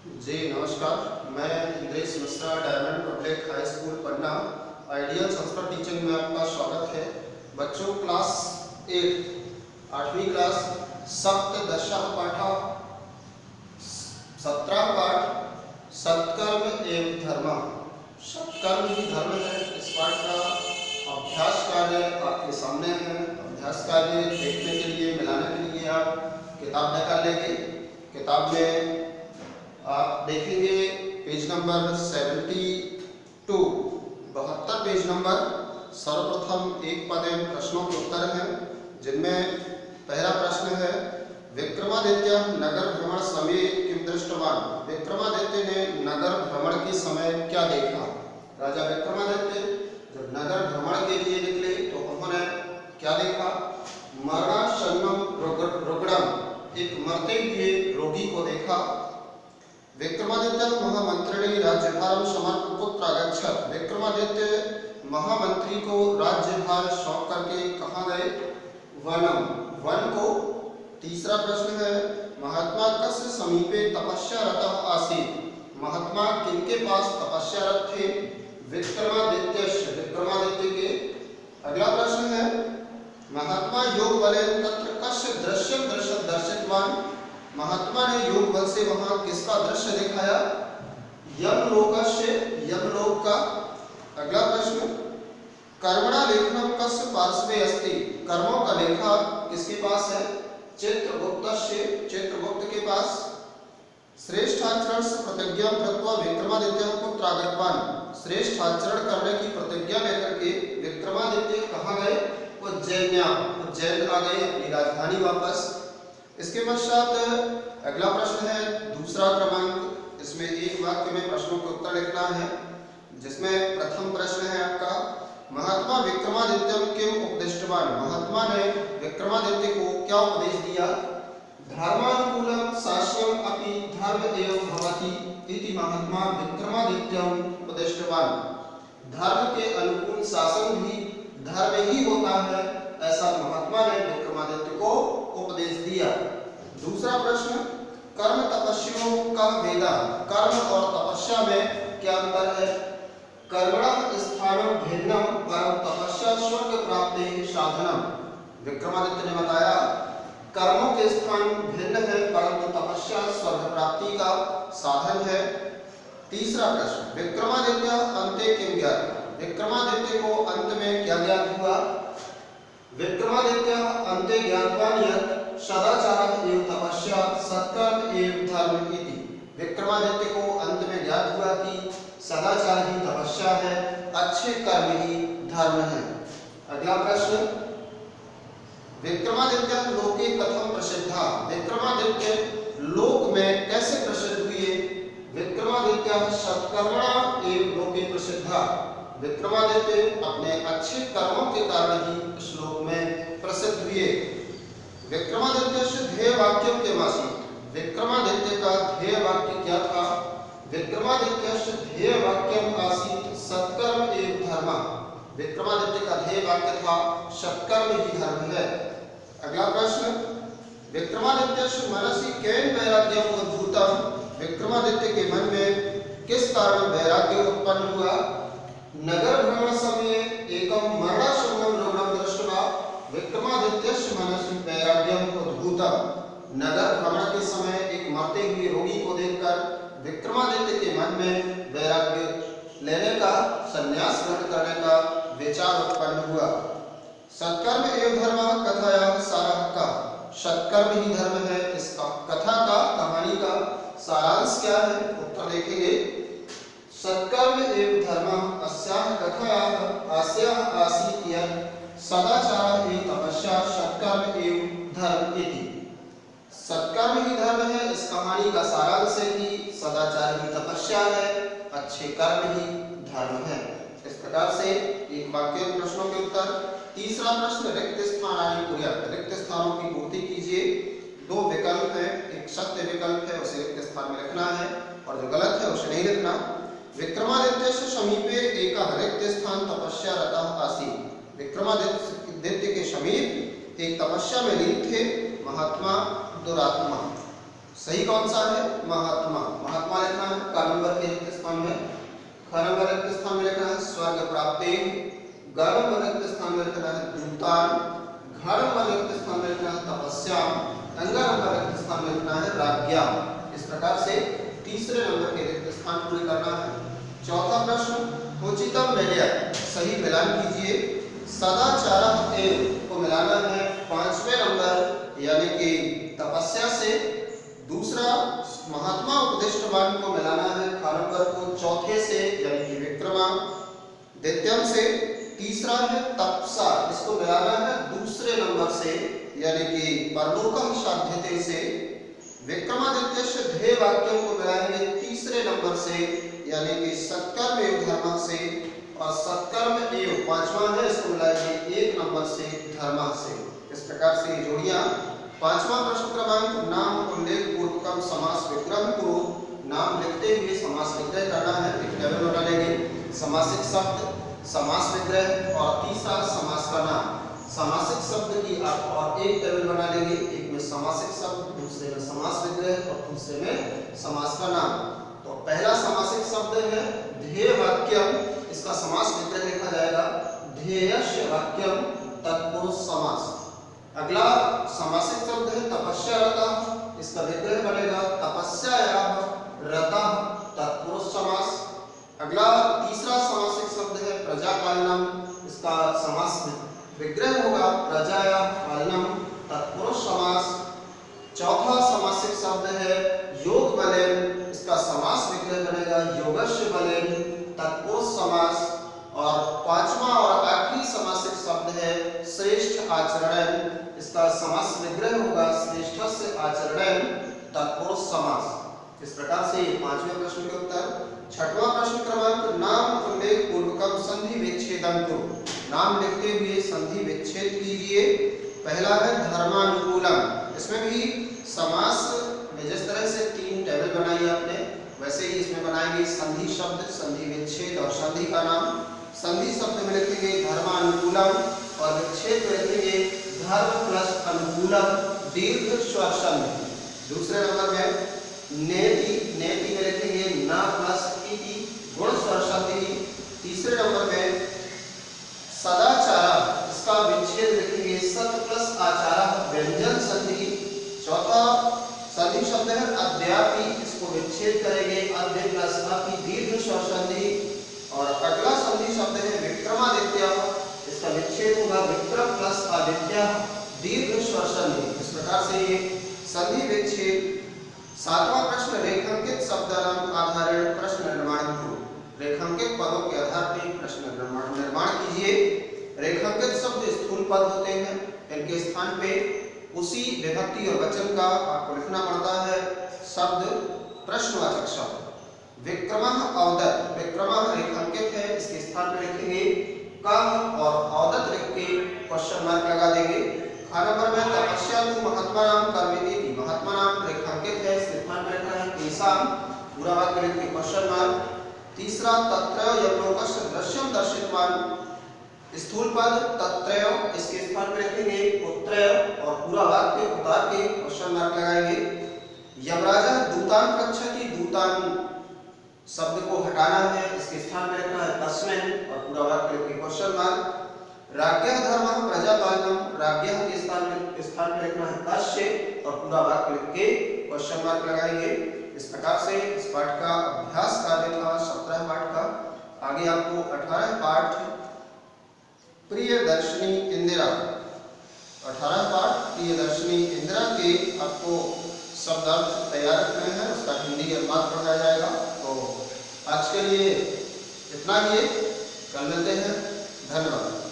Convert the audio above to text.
जी नमस्कार। मैं Indresh Mishra, Diamond Public High School Panna Ideal Sanskrit teaching में आपका स्वागत है। बच्चों क्लास 8 8वीं क्लास सप्तदशः पाठ 17 पाठ सत्कर्म एवं धर्म। सत्कर्म ही धर्म है। इस पाठ का अभ्यास कार्य आपके सामने है। अभ्यास कार्य देखने के लिए, मिलाने के लिए आप किताब निकाल लेंगे। किताब में आप देखेंगे पेज नंबर 72 पेज नंबर। सर्वप्रथम एक पद एवं प्रश्नों के उत्तर हैं, जिनमें पहला प्रश्न है विक्रमादित्य नगर भ्रमण समय किम दृष्टवान। विक्रमादित्य ने नगर भ्रमण के समय क्या देखा। राजा विक्रमादित्य जब नगर भ्रमण के लिए निकले तो उन्होंने क्या देखा। मरणासन्नम रुग्णम, एक मरते हुए रोगी को देखा। विक्रमादित्य महामंत्रिणी राज्यभारं समर्प्य प्रागच्छत्। विक्रमादित्य महामंत्री को राज्यभार सौंप करके कहाँ गए। वनम, वन को। तीसरा प्रश्न है महात्मा कस्य समीपे तपस्यारतः आसीत्। महात्मा किनके पास तपस्यारत थे। विक्रमादित्यस्य, विक्रमादित्य के। अगला प्रश्न है महात्मा योग बलेन तत्र कस्य दृश्यम दर्शितवान। महात्मा ने योग बल से वहां किसका दृश्य दिखाया। यमलोकस्य, यमलोक का। अगला प्रश्न कर्मणा लेखनम कस्य पार्श्वे अस्ति। कर्मों का लेखा किसके पास है। चित्रगुप्तस्य, चित्रगुप्त के पास। श्रेष्ठ आचरण से प्रतिज्ञा कृत्वा विक्रमादित्य पुत्र आगतवान। श्रेष्ठ आचरण करने की प्रतिज्ञा लेकर के विक्रमादित्य कहाँ गए। उज्जैन आ गए, अपनी राजधानी वापस। इसके पश्चात अगला प्रश्न है दूसरा क्रमांक। इसमें एक वाक्य में प्रश्नों के उत्तर लिखना है, जिसमें प्रथम प्रश्न है आपका महात्मा विक्रमादित्यम किम उपदिष्टवान। महात्मा ने विक्रमादित्य को क्या उपदेश दिया। धर्मानुकूलम शास्त्रम अपि धर्म एवं भवति इति महात्मा विक्रमादित्यम उपदिष्टवान। धर्म के अनुकूल शासन भी धर्म ही होता है, ऐसा महात्मा ने विक्रमादित्य को उपदेश दिया। दूसरा प्रश्न कर्म तपस्याओं का वेदा। कर्म और तपस्या में क्या अंतर है। कर्मणः स्थानं भिन्नं परं तपस्या स्वर्ग प्राप्ति साधनम। विक्रमादित्य ने बताया कर्मों के स्थान भिन्न है, परंतु तपस्या स्वर्ग प्राप्ति का साधन है। तीसरा प्रश्न विक्रमादित्य अंते किम ज्ञात। विक्रमादित्य को अंत में क्या ज्ञात हुआ। विक्रमादित्य अंते ज्ञातवान यत् सदाचारः एवं तपस्या सत्कर्म एवं धर्म इति। विक्रमादित्य को अंत में ज्ञात हुआ कि सदाचार ही तपस्या है, अच्छे कर्म ही धर्म है। अगला प्रश्न विक्रमादित्य लोके कथम प्रसिद्धा। विक्रमादित्य लोक में कैसे प्रसिद्ध हुए। विक्रमादित्य सत्कर्मणा एवं लोके प्रसिद्धा। विक्रमादित्य अपने अच्छे कर्मों के कारण ही इस लोक में प्रसिद्ध हुए। विक्रमादित्य से ध्येय वाक्य के आसीत्। विक्रमादित्य का ध्येय वाक्य क्या था। विक्रमादित्य से ध्येय वाक्य आसीत् सत्कर्म एवं धर्म। विक्रमादित्य का ध्येय वाक्य था सत्कर्म ही धर्म है। अगला प्रश्न विक्रमादित्य से मनसि केन वैराग्यम उद्भूतम। विक्रमादित्य के मन में किस कारण वैराग्य उत्पन्न हुआ। नगर भ्रमण समय एकम मरणासन्नम रुग्णम दृष्ट्वा विक्रमादित्यस्य मनसि वैराग्यम उद्भूतम। नगर भ्रमण के समय एक मरते हुए रोगी को देखकर विक्रमादित्य के मन में वैराग्य लेने का, संन्यास ग्रहण करने का विचार उत्पन्न हुआ। सत्कर्म एवं धर्म कथाया सारः का। सत्कर्म ही धर्म है, इसका कथा का, कहानी का सारांश क्या है। उत्तर देखेंगे सत्कर्म एवं धर्म अस्याः कथायाः आस्याः आसीत् यत् सदाचारः एवं तपस्या सत्कर्म एवं धर्म इति। सत्कर्म ही धर्म है, इस कहानी का सारांश है कि सदाचार ही तपस्या है, अच्छे कर्म ही धर्म है। इस प्रकार से एक वाक्य प्रश्नों के उत्तर। तीसरा प्रश्न रिक्त स्थानानि कुर्यात्। रिक्त स्थानों की पूर्ति कीजिए। दो विकल्प है, एक सत्य विकल्प है, उसे रिक्त स्थान में लिखना है, और जो गलत है उसे नहीं लिखना। विक्रमादित्य से समीपे एक रिक्त स्थान तपस्यारतः आसीत्। विक्रमादित्य के समीप एक तपस्या में लीन थे महात्मा दुरात्मा। सही कौन सा है? महात्मा। महात्मा लिखना है क नंबर के रिक्त स्थान में। ख नंबर रिक्त स्थान में लिखना है स्वर्ग प्राप्ति। ग नंबर रिक्त स्थान में लिखना है द्रुतान। घ नंबर रिक्त स्थान में लिखना है तपस्याम। अंग नंबर रिक्त स्थान में लिखना है राज्ञाम। इस प्रकार से तीसरे नंबर के रिक्त स्थान पूरे करना है। चौथा प्रश्न उचितम मिलय, सही मिलान कीजिए। सदाचारः एव को मिलाना है पांचवें नंबर यानी कि तपस्या से। दूसरा महात्मा उपदिष्टवान को मिलाना है ख नंबर को चौथे से यानी कि विक्रमा। द्वितीयम से। तीसरा है तपसा, इसको मिलाना है दूसरे नंबर से यानी कि परलोकम साध्यते से। विक्रमादित्य से ध्येय वाक्यों को मिलाएंगे तीसरे नंबर से यानी कि सत्कर्म एवं धर्म से। और सत्कर्म एवं पांचवा है, इसको मिलाएंगे एक नंबर से धर्म से। इस प्रकार से जोड़ियां। पांचवा प्रश्न क्रमांक नाम उल्लेख पूर्वकम समास विग्रह को। नाम लिखते हुए समास विग्रह करना है। एक टेबल बना लेंगे, समासिक शब्द, समास विग्रह और तीसरा समास का नाम। समासिक शब्द की आप और एक टेबल बना लेंगे, एक में समासिक शब्द, दूसरे में समास विग्रह और दूसरे में समास का नाम। तो पहला समासिक शब्द है ध्येय वाक्यम, इसका समास विग्रह लिखा जाएगा ध्येयस्य वाक्यम तत्पुरुष समास। अगला समासिक शब्द है तपस्यारतः, इसका विग्रह बनेगा तपस्यायाः रतः तत्पुरुष समास। अगला तीसरा समासिक शब्द है प्रजापालनम, इसका समास विग्रह होगा प्रजाया पालनम तत्पुरुष समास। चौथा समासिक शब्द है योग बलेन, इसका समास विग्रह बनेगा योगस्य बलेन तत्पुरुष समास। और पांचवा और आखिरी समासिक शब्द है श्रेष्ठ आचरण, इसका समास विग्रह होगा श्रेष्ठस्य आचरण तत्पुरुष समास। इस प्रकार से पांचवें प्रश्न के उत्तर। छठवां प्रश्न क्रमांक नाम उल्लेख पूर्वकम संधि विच्छेदन को। नाम लिखते हुए संधि विच्छेद कीजिए। पहला है धर्मानुकूलम, इसमें भी समास में जिस तरह से तीन टेबल बनाई आपने वैसे ही इसमें बनाएंगे संधि शब्द, संधि विच्छेद और संधि का नाम। संधि शब्द में लिखेंगे धर्मानुकूलम और विच्छेद में लिखेंगे धर्म प्लस अनुकूलम दीर्घ स्वर संधि। दूसरे नंबर में नेति, नेति में लिखेंगे न प्लस इति गुण स्वर संधि। तीसरे नंबर में सदाचार, इसका विच्छेद लिखेंगे सत प्लस आचार व्यंजन संधि। चौथा संधि शब्द है अद्यापि, इसको विच्छेद करेंगे अद्य प्लस अपि दीर्घ स्वर संधि। और अगला संधि शब्द है विक्रमादित्य, इसका विच्छेद होगा विक्रम प्लस आदित्य दीर्घ स्वर संधि। इस प्रकार से ये संधि विच्छेद। सातवां प्रश्न रेखांकित शब्दानाम आधारण प्रश्न निर्माण करो। रेखांकित पदों के आधार पर प्रश्न निर्माण कीजिए। रेखांकित शब्द स्थूल पद होते हैं, इनके स्थान पे उसी विभक्ति और वचन का आपको लिखना पड़ता है शब्द प्रश्नवाचक शब्द। विक्रमः अवदत्, विक्रमः रेखांकित है, इसके स्थान पे लिखेंगे कः और अवदत् लिख के क्वेश्चन मार्क लगा देंगे। ख नंबर में तपस्या तु महात्मा नाम कर्मेति, महात्मा नाम रेखांकित है, इसके स्थान पे लिखना है तेषां, पूरा वाक्य लिख के क्वेश्चन मार्क। तीसरा तत्रय यमलोकस्य दृश्यम दर्शितवान, स्थूल पद तत्रय, इसके स्थान पे लिखेंगे पुत्रय और पूरा वाक्य उतार के क्वेश्चन मार्क लगाएंगे। यमराजा दूतान पृच्छति, दूतान शब्द को हटाना है, इसके स्थान पे लिखना है तस्मिन् और पूरा वाक्य लिख के क्वेश्चन मार्क। राज्ञः धर्मः प्रजापालनम, राज्ञः के स्थान पे लिखना है तस्य और पूरा वाक्य लिख के क्वेश्चन मार्क लगाएंगे। इस प्रकार से इस पाठ का अभ्यास कार्य था 17 पाठ का। आगे आपको 18 पाठ प्रियदर्शिनी इंदिरा, 18 पाठ प्रियदर्शिनी इंदिरा के आपको शब्दार्थ तैयार रखने हैं, उसका हिंदी अनुवाद पढ़ाया जाएगा। तो आज के लिए इतना ही, कल मिलते हैं, धन्यवाद।